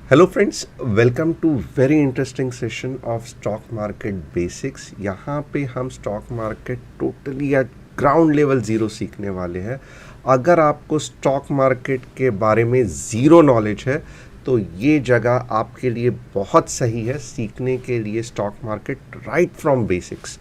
Hello friends, welcome to very interesting session of stock market basics. यहाँ पे हम stock market totally at ground level zero सीखने वाले हैं। अगर आपको स्टॉक मार्केट के बारे में ज़ीरो नॉलेज है तो ये जगह आपके लिए बहुत सही है सीखने के लिए stock market right from basics.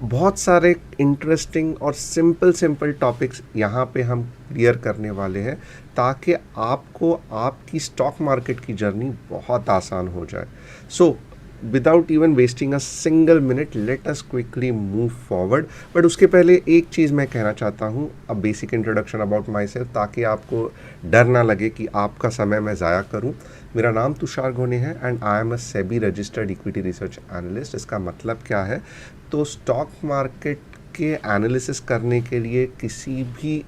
बहुत सारे इंटरेस्टिंग और सिंपल सिंपल टॉपिक्स यहाँ पे हम क्लियर करने वाले हैं ताकि आपको आपकी स्टॉक मार्केट की जर्नी बहुत आसान हो जाए। So without even wasting a single minute let us quickly move forward. But उसके पहले एक चीज़ मैं कहना चाहता हूँ, a basic introduction about my self, ताकि आपको डर ना लगे कि आपका समय मैं ज़ाया करूँ। मेरा नाम तुषार घोने है and I am a SEBI registered equity research analyst. इसका मतलब क्या है? तो स्टॉक मार्केट के एनालिसिस करने के लिए किसी भी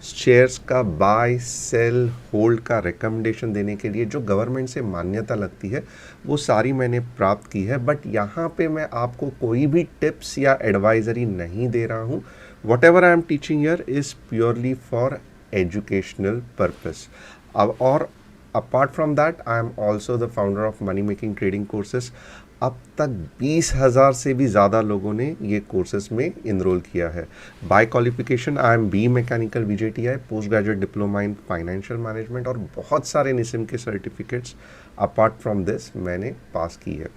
शेयर्स का बाय सेल होल्ड का रिकमेंडेशन देने के लिए जो गवर्नमेंट से मान्यता लगती है वो सारी मैंने प्राप्त की है। बट यहाँ पे मैं आपको कोई भी टिप्स या एडवाइजरी नहीं दे रहा हूँ। What ever I am teaching here is purely for educational purpose. अब और apart from that I am also the founder of money making trading courses. अब तक 20,000 से भी ज़्यादा लोगों ने ये कोर्सेज में इनरोल किया है। By qualification I am B mechanical VJTI, post graduate diploma in financial management और बहुत सारे निसिम के सर्टिफिकेट्स अपार्ट फ्रॉम दिस मैंने पास की है।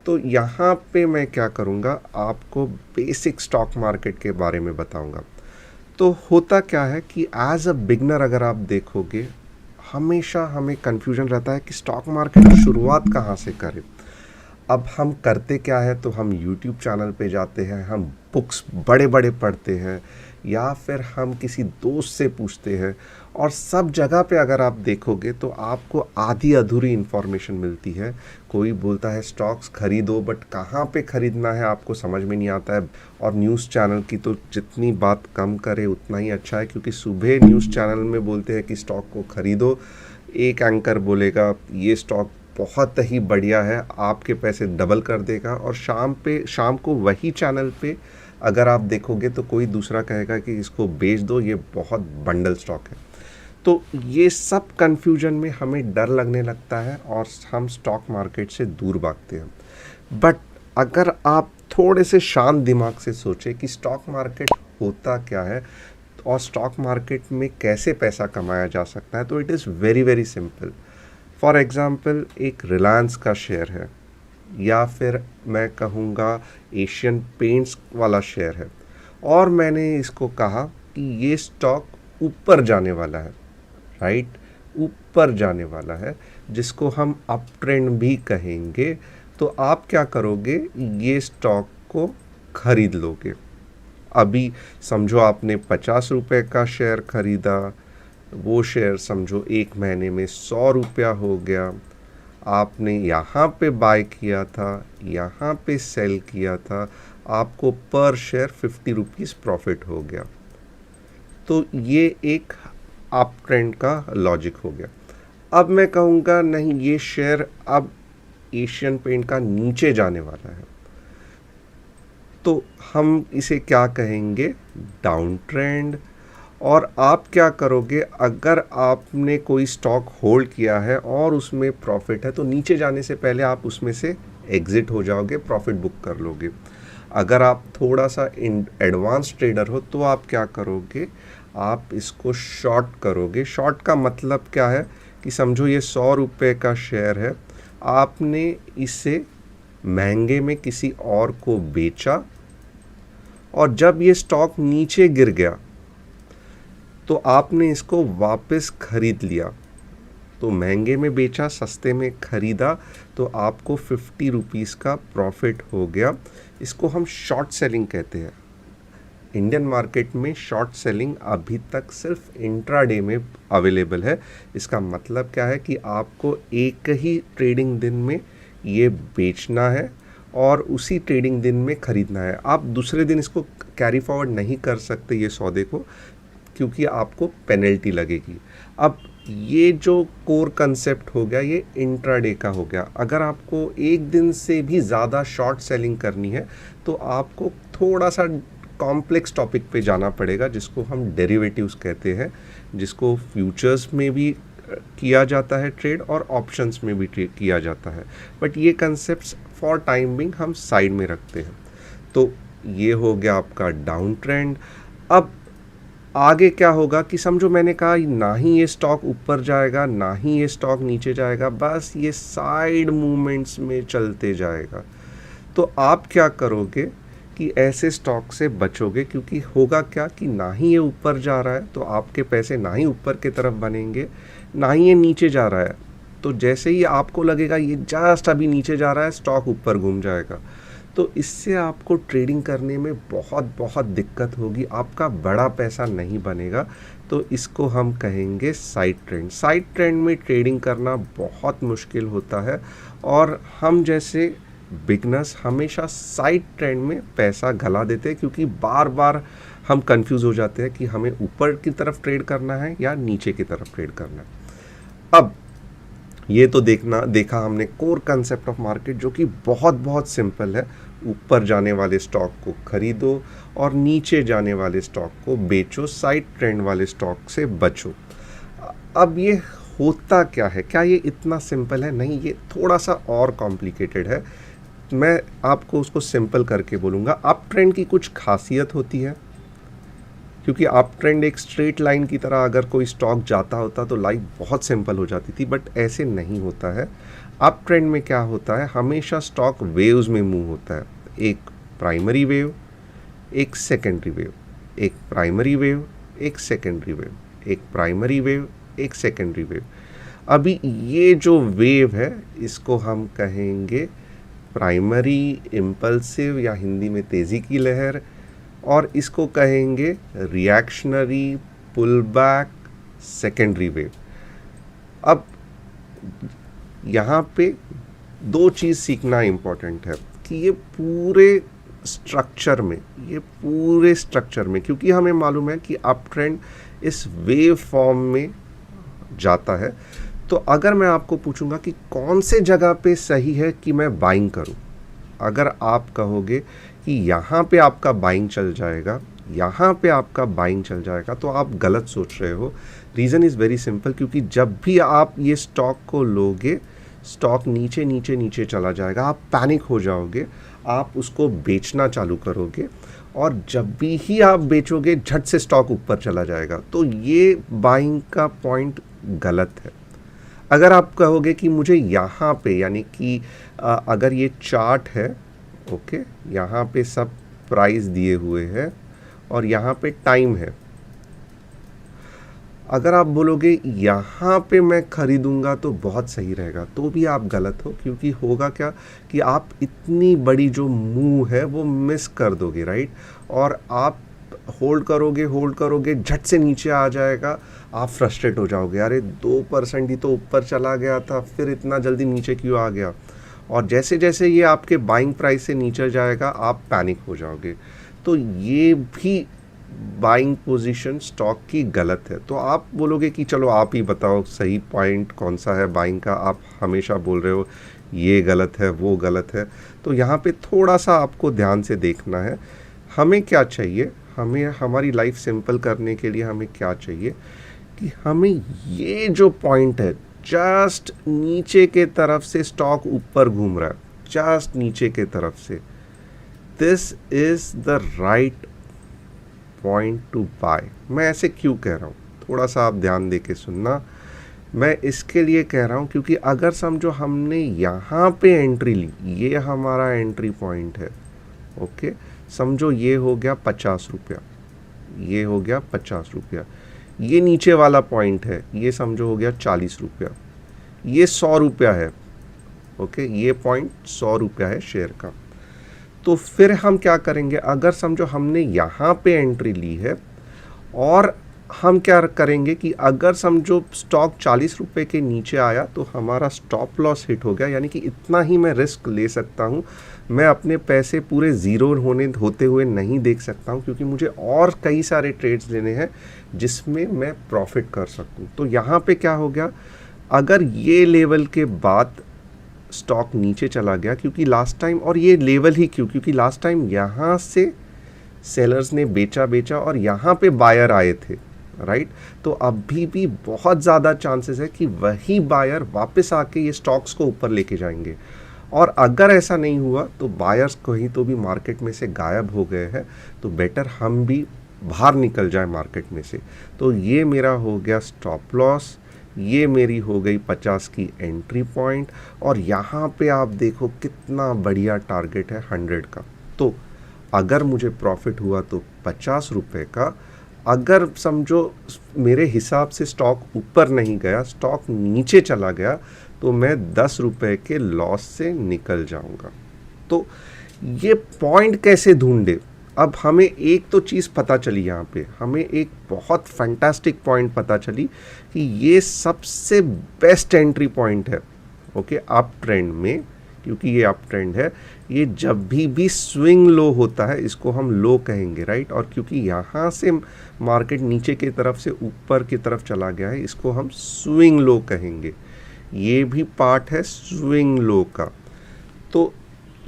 तो यहाँ पे मैं क्या करूँगा, आपको बेसिक स्टॉक मार्केट के बारे में बताऊँगा। तो होता क्या है कि एज अ बिगनर अगर आप देखोगे, हमेशा हमें कन्फ्यूजन रहता है कि स्टॉक मार्केट की शुरुआत कहाँ से करें। अब हम करते क्या है, तो हम यूट्यूब चैनल पे जाते हैं, हम बुक्स बड़े बड़े पढ़ते हैं या फिर हम किसी दोस्त से पूछते हैं। और सब जगह पे अगर आप देखोगे तो आपको आधी अधूरी इन्फॉर्मेशन मिलती है। कोई बोलता है स्टॉक्स खरीदो, बट कहाँ पे ख़रीदना है आपको समझ में नहीं आता है। और न्यूज़ चैनल की तो जितनी बात कम करे उतना ही अच्छा है, क्योंकि सुबह न्यूज़ चैनल में बोलते हैं कि स्टॉक को ख़रीदो, एक एंकर बोलेगा ये स्टॉक बहुत ही बढ़िया है, आपके पैसे डबल कर देगा। और शाम को वही चैनल पे अगर आप देखोगे तो कोई दूसरा कहेगा कि इसको बेच दो, ये बहुत बंडल स्टॉक है। तो ये सब कन्फ्यूजन में हमें डर लगने लगता है और हम स्टॉक मार्केट से दूर भागते हैं। बट अगर आप थोड़े से शांत दिमाग से सोचें कि स्टॉक मार्केट होता क्या है और स्टॉक मार्केट में कैसे पैसा कमाया जा सकता है, तो it is very very simple. For example, एक रिलायंस का शेयर है या फिर मैं कहूँगा एशियन पेंट्स वाला शेयर है, और मैंने इसको कहा कि ये स्टॉक ऊपर जाने वाला है, राइट, ऊपर जाने वाला है, जिसको हम अप ट्रेंड भी कहेंगे। तो आप क्या करोगे, ये स्टॉक को खरीद लोगे। अभी समझो आपने 50 रुपये का शेयर खरीदा, वो शेयर समझो एक महीने में 100 रुपया हो गया। आपने यहाँ पे बाय किया था, यहाँ पे सेल किया था, आपको पर शेयर 50 रुपीज़ प्रॉफिट हो गया। तो ये एक अप ट्रेंड का लॉजिक हो गया। अब मैं कहूँगा नहीं, ये शेयर अब एशियन पेंट का नीचे जाने वाला है, तो हम इसे क्या कहेंगे, डाउन ट्रेंड। और आप क्या करोगे, अगर आपने कोई स्टॉक होल्ड किया है और उसमें प्रॉफिट है तो नीचे जाने से पहले आप उसमें से एग्ज़िट हो जाओगे, प्रॉफिट बुक कर लोगे। अगर आप थोड़ा सा एडवांस ट्रेडर हो तो आप क्या करोगे, आप इसको शॉर्ट करोगे। शॉर्ट का मतलब क्या है कि समझो ये 100 रुपये का शेयर है, आपने इसे महंगे में किसी और को बेचा और जब ये स्टॉक नीचे गिर गया तो आपने इसको वापस खरीद लिया। तो महंगे में बेचा, सस्ते में ख़रीदा, तो आपको 50 रुपीज़ का प्रॉफिट हो गया। इसको हम शॉर्ट सेलिंग कहते हैं। इंडियन मार्केट में शॉर्ट सेलिंग अभी तक सिर्फ इंट्राडे में अवेलेबल है। इसका मतलब क्या है कि आपको एक ही ट्रेडिंग दिन में ये बेचना है और उसी ट्रेडिंग दिन में ख़रीदना है। आप दूसरे दिन इसको कैरी फॉरवर्ड नहीं कर सकते ये सौदे को, क्योंकि आपको पेनल्टी लगेगी। अब ये जो कोर कंसेप्ट हो गया ये इंट्राडे का हो गया। अगर आपको एक दिन से भी ज़्यादा शॉर्ट सेलिंग करनी है तो आपको थोड़ा सा कॉम्प्लेक्स टॉपिक पे जाना पड़ेगा जिसको हम डेरिवेटिव्स कहते हैं, जिसको फ्यूचर्स में भी किया जाता है ट्रेड और ऑप्शंस में भी ट्रेड किया जाता है, बट ये कंसेप्ट्स फॉर टाइम बिंग हम साइड में रखते हैं। तो ये हो गया आपका डाउन ट्रेंड। अब आगे क्या होगा कि समझो मैंने कहा ना ही ये स्टॉक ऊपर जाएगा ना ही ये स्टॉक नीचे जाएगा, बस ये साइड मूवमेंट्स में चलते जाएगा। तो आप क्या करोगे कि ऐसे स्टॉक से बचोगे, क्योंकि होगा क्या कि ना ही ये ऊपर जा रहा है तो आपके पैसे ना ही ऊपर की तरफ बनेंगे, ना ही ये नीचे जा रहा है तो जैसे ही आपको लगेगा ये जस्ट अभी नीचे जा रहा है, स्टॉक ऊपर घूम जाएगा। तो इससे आपको ट्रेडिंग करने में बहुत बहुत दिक्कत होगी, आपका बड़ा पैसा नहीं बनेगा। तो इसको हम कहेंगे साइड ट्रेंड। साइड ट्रेंड में ट्रेडिंग करना बहुत मुश्किल होता है और हम जैसे बिगनर्स हमेशा साइड ट्रेंड में पैसा गला देते हैं, क्योंकि बार बार हम कंफ्यूज हो जाते हैं कि हमें ऊपर की तरफ ट्रेड करना है या नीचे की तरफ ट्रेड करना है। अब ये तो देखा हमने कोर कंसेप्ट ऑफ मार्केट, जो कि बहुत बहुत सिंपल है। ऊपर जाने वाले स्टॉक को खरीदो और नीचे जाने वाले स्टॉक को बेचो, साइड ट्रेंड वाले स्टॉक से बचो। अब ये होता क्या है, क्या ये इतना सिंपल है? नहीं, ये थोड़ा सा और कॉम्प्लिकेटेड है। मैं आपको उसको सिंपल करके बोलूँगा। अप ट्रेंड की कुछ खासियत होती है, क्योंकि अप ट्रेंड एक स्ट्रेट लाइन की तरह अगर कोई स्टॉक जाता होता तो लाइफ बहुत सिंपल हो जाती थी, बट ऐसे नहीं होता है। अप ट्रेंड में क्या होता है, हमेशा स्टॉक वेव्स में मूव होता है। एक प्राइमरी वेव, एक सेकेंडरी वेव, एक प्राइमरी वेव, एक सेकेंडरी वेव, एक प्राइमरी वेव, एक सेकेंडरी वेव। अभी ये जो वेव है इसको हम कहेंगे प्राइमरी इम्पल्सिव या हिंदी में तेज़ी की लहर, और इसको कहेंगे reactionary pull back secondary wave. अब यहाँ पे दो चीज़ सीखना इम्पॉर्टेंट है कि ये पूरे स्ट्रक्चर में, क्योंकि हमें मालूम है कि अप ट्रेंड इस वेव फॉर्म में जाता है, तो अगर मैं आपको पूछूंगा कि कौन से जगह पे सही है कि मैं बाइंग करूं, अगर आप कहोगे कि यहाँ पे आपका बाइंग चल जाएगा, यहाँ पे आपका बाइंग चल जाएगा, तो आप गलत सोच रहे हो। रीज़न इज़ वेरी सिंपल, क्योंकि जब भी आप ये स्टॉक को लोगे, स्टॉक नीचे नीचे नीचे चला जाएगा, आप पैनिक हो जाओगे, आप उसको बेचना चालू करोगे, और जब भी ही आप बेचोगे झट से स्टॉक ऊपर चला जाएगा। तो ये बाइंग का पॉइंट गलत है। अगर आप कहोगे कि मुझे यहाँ पे, यानी कि अगर ये चार्ट है, ओके, यहाँ पे सब प्राइस दिए हुए हैं और यहाँ पे टाइम है, अगर आप बोलोगे यहाँ पे मैं खरीदूंगा तो बहुत सही रहेगा, तो भी आप गलत हो। क्योंकि होगा क्या कि आप इतनी बड़ी जो मूव है वो मिस कर दोगे, राइट? और आप होल्ड करोगे, झट से नीचे आ जाएगा, आप फ्रस्ट्रेट हो जाओगे, अरे 2% ही तो ऊपर चला गया था, फिर इतना जल्दी नीचे क्यों आ गया? और जैसे जैसे ये आपके बाइंग प्राइस से नीचे जाएगा आप पैनिक हो जाओगे। तो ये भी बाइंग पोजीशन स्टॉक की गलत है। तो आप बोलोगे कि चलो आप ही बताओ सही पॉइंट कौन सा है बाइंग का, आप हमेशा बोल रहे हो ये गलत है वो गलत है। तो यहाँ पे थोड़ा सा आपको ध्यान से देखना है। हमें क्या चाहिए, हमें हमारी लाइफ सिंपल करने के लिए हमें क्या चाहिए कि हमें ये जो पॉइंट है, जस्ट नीचे के तरफ से स्टॉक ऊपर घूम रहा है, जस्ट नीचे के तरफ से, this is the right point to buy. मैं ऐसे क्यों कह रहा हूँ, थोड़ा सा आप ध्यान दे के सुनना। मैं इसके लिए कह रहा हूँ क्योंकि अगर समझो हमने यहाँ पे एंट्री ली, ये हमारा एंट्री पॉइंट है, ओके, समझो ये हो गया 50 रुपया, ये हो गया 50 रुपया, ये नीचे वाला पॉइंट है, ये समझो हो गया 40 रुपया, ये 100 रुपया है, ओके, ये पॉइंट 100 रुपया है शेयर का। तो फिर हम क्या करेंगे, अगर समझो हमने यहाँ पे एंट्री ली है और हम क्या करेंगे कि अगर समझो स्टॉक 40 रुपये के नीचे आया तो हमारा स्टॉप लॉस हिट हो गया, यानी कि इतना ही मैं रिस्क ले सकता हूँ, मैं अपने पैसे पूरे ज़ीरो होते हुए नहीं देख सकता हूँ, क्योंकि मुझे और कई सारे ट्रेड्स लेने हैं जिसमें मैं प्रॉफिट कर सकूँ। तो यहाँ पे क्या हो गया, अगर ये लेवल के बाद स्टॉक नीचे चला गया, क्योंकि लास्ट टाइम, और ये लेवल ही क्योंकि लास्ट टाइम यहाँ से सेलर्स ने बेचा और यहाँ पे बायर आए थे, राइट। तो अभी भी बहुत ज़्यादा चांसेस है कि वही बायर वापस आके ये स्टॉक्स को ऊपर लेके जाएंगे। और अगर ऐसा नहीं हुआ तो बायर्स कहीं तो भी मार्केट में से गायब हो गए हैं, तो बेटर हम भी बाहर निकल जाए मार्केट में से। तो ये मेरा हो गया स्टॉप लॉस, ये मेरी हो गई 50 की एंट्री पॉइंट, और यहाँ पे आप देखो कितना बढ़िया टारगेट है 100 का। तो अगर मुझे प्रॉफिट हुआ तो 50 रुपये का, अगर समझो मेरे हिसाब से स्टॉक ऊपर नहीं गया, स्टॉक नीचे चला गया, तो मैं 10 रुपये के लॉस से निकल जाऊंगा। तो ये पॉइंट कैसे ढूंढे? अब हमें एक तो चीज़ पता चली, यहाँ पे हमें एक बहुत फैंटास्टिक पॉइंट पता चली कि ये सबसे बेस्ट एंट्री पॉइंट है, ओके, अप ट्रेंड में। क्योंकि ये अप ट्रेंड है, ये जब भी स्विंग लो होता है इसको हम लो कहेंगे, राइट। और क्योंकि यहाँ से मार्केट नीचे की तरफ से ऊपर की तरफ चला गया है, इसको हम स्विंग लो कहेंगे। ये भी पार्ट है स्विंग लो का। तो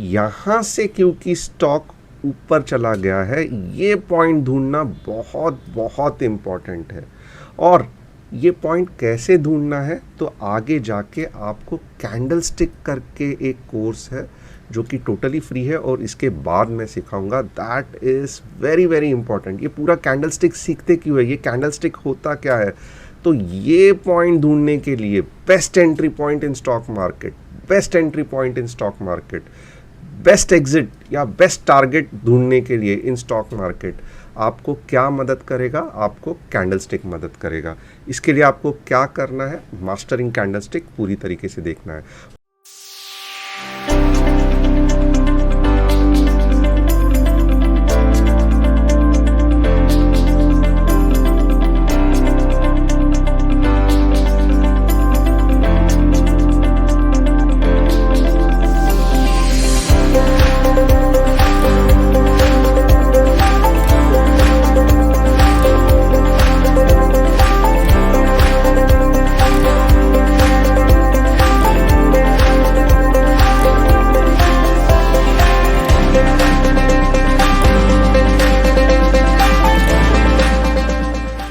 यहाँ से क्योंकि स्टॉक ऊपर चला गया है, ये पॉइंट ढूंढना बहुत बहुत इम्पॉर्टेंट है। और ये पॉइंट कैसे ढूंढना है, तो आगे जाके आपको कैंडल स्टिक करके एक कोर्स है जो कि टोटली फ्री है, और इसके बाद मैं सिखाऊंगा। That is very very important. ये पूरा कैंडल स्टिक सीखते क्यों है, ये कैंडल स्टिक होता क्या है, तो ये पॉइंट ढूंढने के लिए best entry point in stock market, best entry point in stock market, best exit या बेस्ट टारगेट ढूंढने के लिए इन स्टॉक मार्केट आपको क्या मदद करेगा? आपको कैंडल स्टिक मदद करेगा। इसके लिए आपको क्या करना है? मास्टरिंग कैंडल स्टिक पूरी तरीके से देखना है।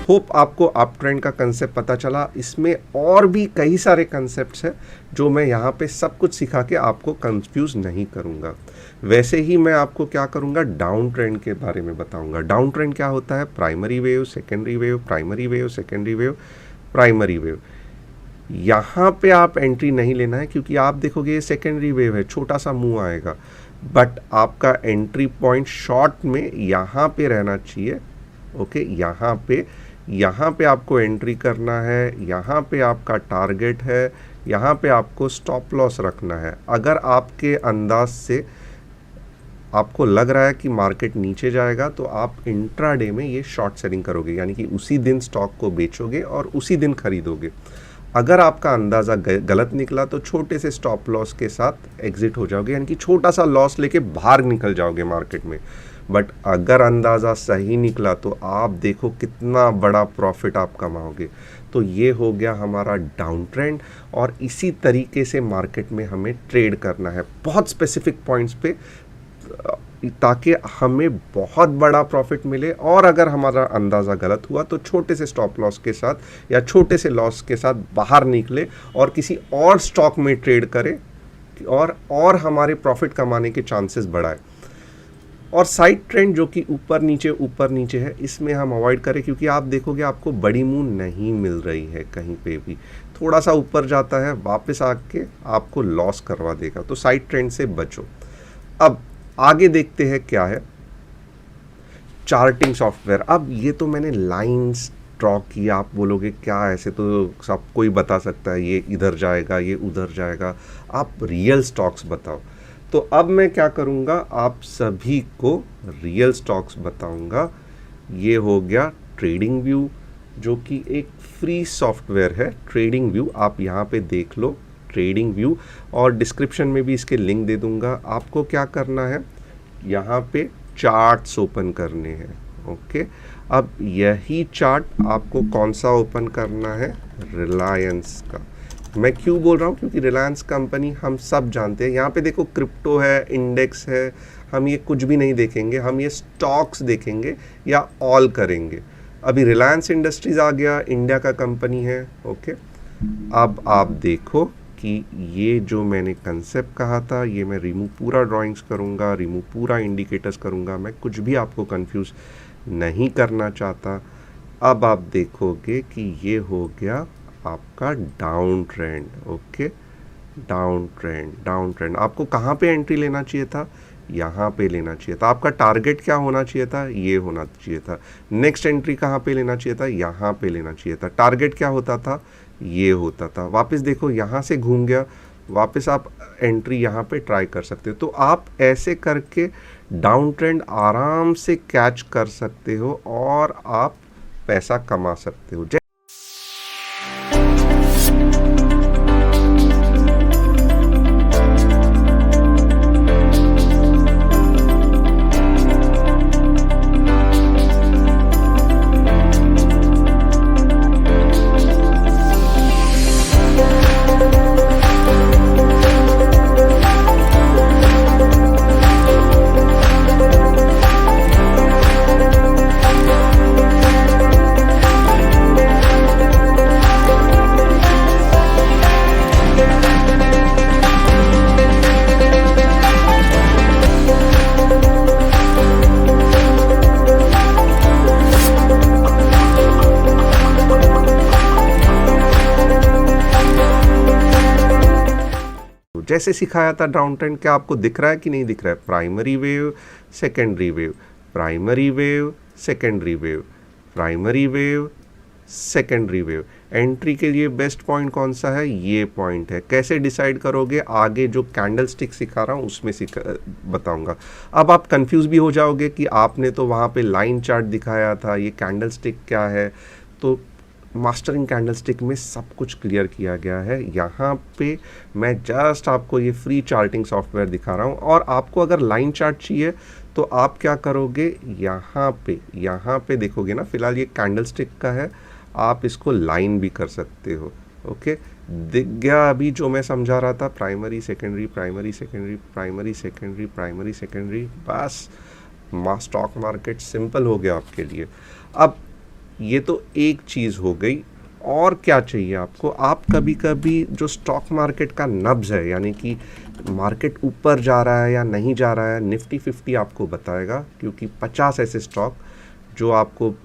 होप आपको अप ट्रेंड का कंसेप्ट पता चला। इसमें और भी कई सारे कंसेप्ट्स हैं जो मैं यहाँ पे सब कुछ सिखा के आपको कंफ्यूज नहीं करूँगा। वैसे ही मैं आपको क्या करूँगा, डाउन ट्रेंड के बारे में बताऊँगा। डाउन ट्रेंड क्या होता है? Primary wave, secondary wave, primary wave, secondary wave, primary wave. यहाँ पे आप एंट्री नहीं लेना है, क्योंकि आप देखोगे ये सेकेंडरी वेव है, छोटा सा मुंह आएगा, बट आपका एंट्री पॉइंट शॉर्ट में यहाँ पे रहना चाहिए, ओके। यहाँ पे आपको एंट्री करना है, यहाँ पे आपका टारगेट है, यहाँ पे आपको स्टॉप लॉस रखना है। अगर आपके अंदाज से आपको लग रहा है कि मार्केट नीचे जाएगा, तो आप इंट्राडे में ये शॉर्ट सेलिंग करोगे, यानी कि उसी दिन स्टॉक को बेचोगे और उसी दिन खरीदोगे। अगर आपका अंदाज़ा गलत निकला तो छोटे से स्टॉप लॉस के साथ एग्जिट हो जाओगे, यानी कि छोटा सा लॉस लेके बाहर निकल जाओगे मार्केट में। बट अगर अंदाज़ा सही निकला तो आप देखो कितना बड़ा प्रॉफिट आप कमाओगे। तो ये हो गया हमारा डाउन ट्रेंड, और इसी तरीके से मार्केट में हमें ट्रेड करना है बहुत स्पेसिफिक पॉइंट्स पे, ताकि हमें बहुत बड़ा प्रॉफिट मिले। और अगर हमारा अंदाज़ा गलत हुआ तो छोटे से स्टॉप लॉस के साथ या छोटे से लॉस के साथ बाहर निकले और किसी और स्टॉक में ट्रेड करें, और हमारे प्रॉफिट कमाने के चांसेस बढ़ाए। और साइड ट्रेंड जो कि ऊपर नीचे है, इसमें हम अवॉइड करें, क्योंकि आप देखोगे आपको बड़ी मूव नहीं मिल रही है कहीं पे भी। थोड़ा सा ऊपर जाता है, वापस आके आपको लॉस करवा देगा, तो साइड ट्रेंड से बचो। अब आगे देखते हैं क्या है चार्टिंग सॉफ्टवेयर। अब ये तो मैंने लाइंस ड्रॉ किया, आप बोलोगे क्या, ऐसे तो सब कोई बता सकता है, ये इधर जाएगा, ये उधर जाएगा, आप रियल स्टॉक्स बताओ। तो अब मैं क्या करूँगा, आप सभी को रियल स्टॉक्स बताऊँगा। ये हो गया ट्रेडिंग व्यू, जो कि एक फ्री सॉफ्टवेयर है। ट्रेडिंग व्यू आप यहाँ पे देख लो, ट्रेडिंग व्यू, और डिस्क्रिप्शन में भी इसके लिंक दे दूँगा। आपको क्या करना है, यहाँ पे चार्ट्स ओपन करने हैं, ओके। अब यही चार्ट आपको कौन सा ओपन करना है, रिलायंस का। मैं क्यों बोल रहा हूँ, क्योंकि रिलायंस कंपनी हम सब जानते हैं। यहाँ पे देखो क्रिप्टो है, इंडेक्स है, हम ये कुछ भी नहीं देखेंगे, हम ये स्टॉक्स देखेंगे या ऑल करेंगे। अभी रिलायंस इंडस्ट्रीज़ आ गया, इंडिया का कंपनी है, ओके। अब आप देखो कि ये जो मैंने कंसेप्ट कहा था, ये मैं रिमूव पूरा ड्राइंग्स करूँगा, रिमूव पूरा इंडिकेटर्स करूँगा, मैं कुछ भी आपको कंफ्यूज नहीं करना चाहता। अब आप देखोगे कि ये हो गया आपका down trend, okay. Down trend, down trend आपको कहाँ पे एंट्री लेना चाहिए था? यहाँ पे लेना चाहिए था। आपका टारगेट क्या होना चाहिए था? ये होना चाहिए था। नेक्स्ट एंट्री कहाँ पे लेना चाहिए था? यहाँ पे लेना चाहिए था। टारगेट क्या होता था? ये होता था। वापस देखो, यहाँ से घूम गया, वापस आप एंट्री यहाँ पे ट्राई कर सकते हो। तो आप ऐसे करके डाउन ट्रेंड आराम से कैच कर सकते हो और आप पैसा कमा सकते हो। जैसे सिखाया था डाउन ट्रेंड, क्या आपको दिख रहा है कि नहीं दिख रहा है? Primary wave, secondary wave, primary wave, secondary wave, primary wave, secondary wave. Entry के लिए बेस्ट पॉइंट कौन सा है? ये पॉइंट है। कैसे डिसाइड करोगे? आगे जो कैंडल स्टिक सिखा रहा हूँ उसमें बताऊंगा। अब आप कंफ्यूज भी हो जाओगे कि आपने तो वहाँ पे लाइन चार्ट दिखाया था, ये कैंडल स्टिक क्या है? तो मास्टरिंग कैंडलस्टिक में सब कुछ क्लियर किया गया है। यहाँ पे मैं जस्ट आपको ये फ्री चार्टिंग सॉफ्टवेयर दिखा रहा हूँ। और आपको अगर लाइन चार्ट चाहिए तो आप क्या करोगे? यहाँ पे देखोगे ना, फिलहाल ये कैंडलस्टिक का है, आप इसको लाइन भी कर सकते हो, ओके। दिख गया अभी जो मैं समझा रहा था? Primary secondary, primary secondary, primary secondary, primary secondary, बस स्टॉक मार्केट सिंपल हो गया आपके लिए। अब ये तो एक चीज़ हो गई, और क्या चाहिए आपको? आप कभी कभी जो स्टॉक मार्केट का नब्ज़ है, यानी कि मार्केट ऊपर जा रहा है या नहीं जा रहा है, निफ्टी 50 आपको बताएगा, क्योंकि 50 ऐसे स्टॉक जो आपको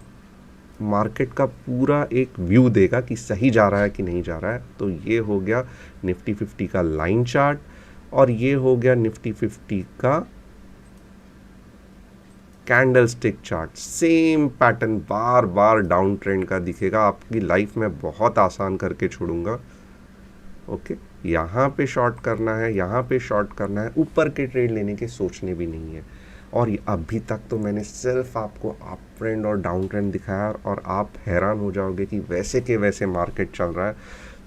मार्केट का पूरा एक व्यू देगा कि सही जा रहा है कि नहीं जा रहा है। तो ये हो गया निफ्टी 50 का लाइन चार्ट, और ये हो गया निफ्टी 50 का candlestick chart. Same pattern बार बार डाउन ट्रेंड का दिखेगा। आपकी लाइफ में बहुत आसान करके छोड़ूंगा, ओके। यहाँ पे शॉर्ट करना है, यहाँ पे शॉर्ट करना है, ऊपर के ट्रेड लेने के सोचने भी नहीं है। और अभी तक तो मैंने सिर्फ आपको अप ट्रेंड और डाउन ट्रेंड दिखाया, और आप हैरान हो जाओगे कि वैसे के वैसे मार्केट चल रहा है।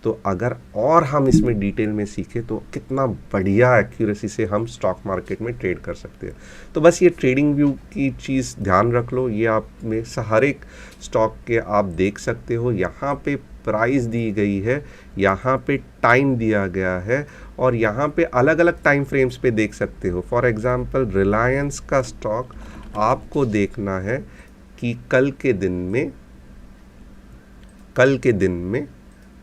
तो अगर और हम इसमें डिटेल में सीखें तो कितना बढ़िया एक्यूरेसी से हम स्टॉक मार्केट में ट्रेड कर सकते हैं। तो बस ये ट्रेडिंग व्यू की चीज़ ध्यान रख लो। ये आप में हर एक स्टॉक के आप देख सकते हो। यहाँ पे प्राइस दी गई है, यहाँ पे टाइम दिया गया है, और यहाँ पे अलग अलग टाइम फ्रेम्स पे देख सकते हो। फॉर एग्जांपल रिलायंस का स्टॉक आपको देखना है कि कल के दिन में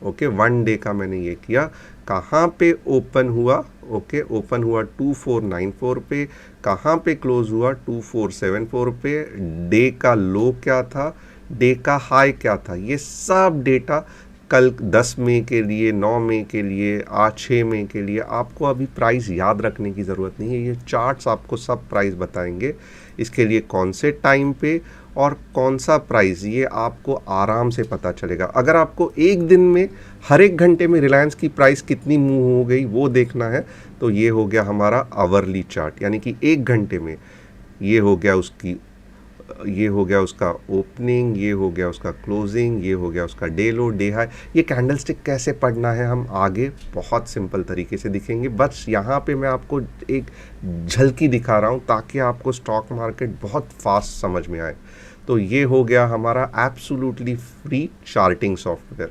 ओके, 1 डे का मैंने ये किया, कहाँ पे ओपन हुआ? ओके, ओपन हुआ 2494 पे, कहाँ पे क्लोज हुआ? 2474 पे। डे का लो क्या था, डे का हाई क्या था, ये सब डेटा कल 10 मई के लिए, 9 मई के लिए, आज 6 मई के लिए। आपको अभी प्राइस याद रखने की ज़रूरत नहीं है, ये चार्ट्स आपको सब प्राइस बताएंगे। इसके लिए कौन से टाइम पे और कौन सा प्राइस, ये आपको आराम से पता चलेगा। अगर आपको एक दिन में हर एक घंटे में रिलायंस की प्राइस कितनी मूव हो गई वो देखना है, तो ये हो गया हमारा आवरली चार्ट, यानी कि एक घंटे में ये हो गया उसका ओपनिंग, ये हो गया उसका क्लोजिंग, ये हो गया उसका डे लो, डे हाई। ये कैंडलस्टिक कैसे पढ़ना है हम आगे बहुत सिंपल तरीके से दिखेंगे। बस यहाँ पे मैं आपको एक झलकी दिखा रहा हूँ ताकि आपको स्टॉक मार्केट बहुत फास्ट समझ में आए। तो ये हो गया हमारा एब्सोल्युटली फ्री चार्टिंग सॉफ्टवेयर।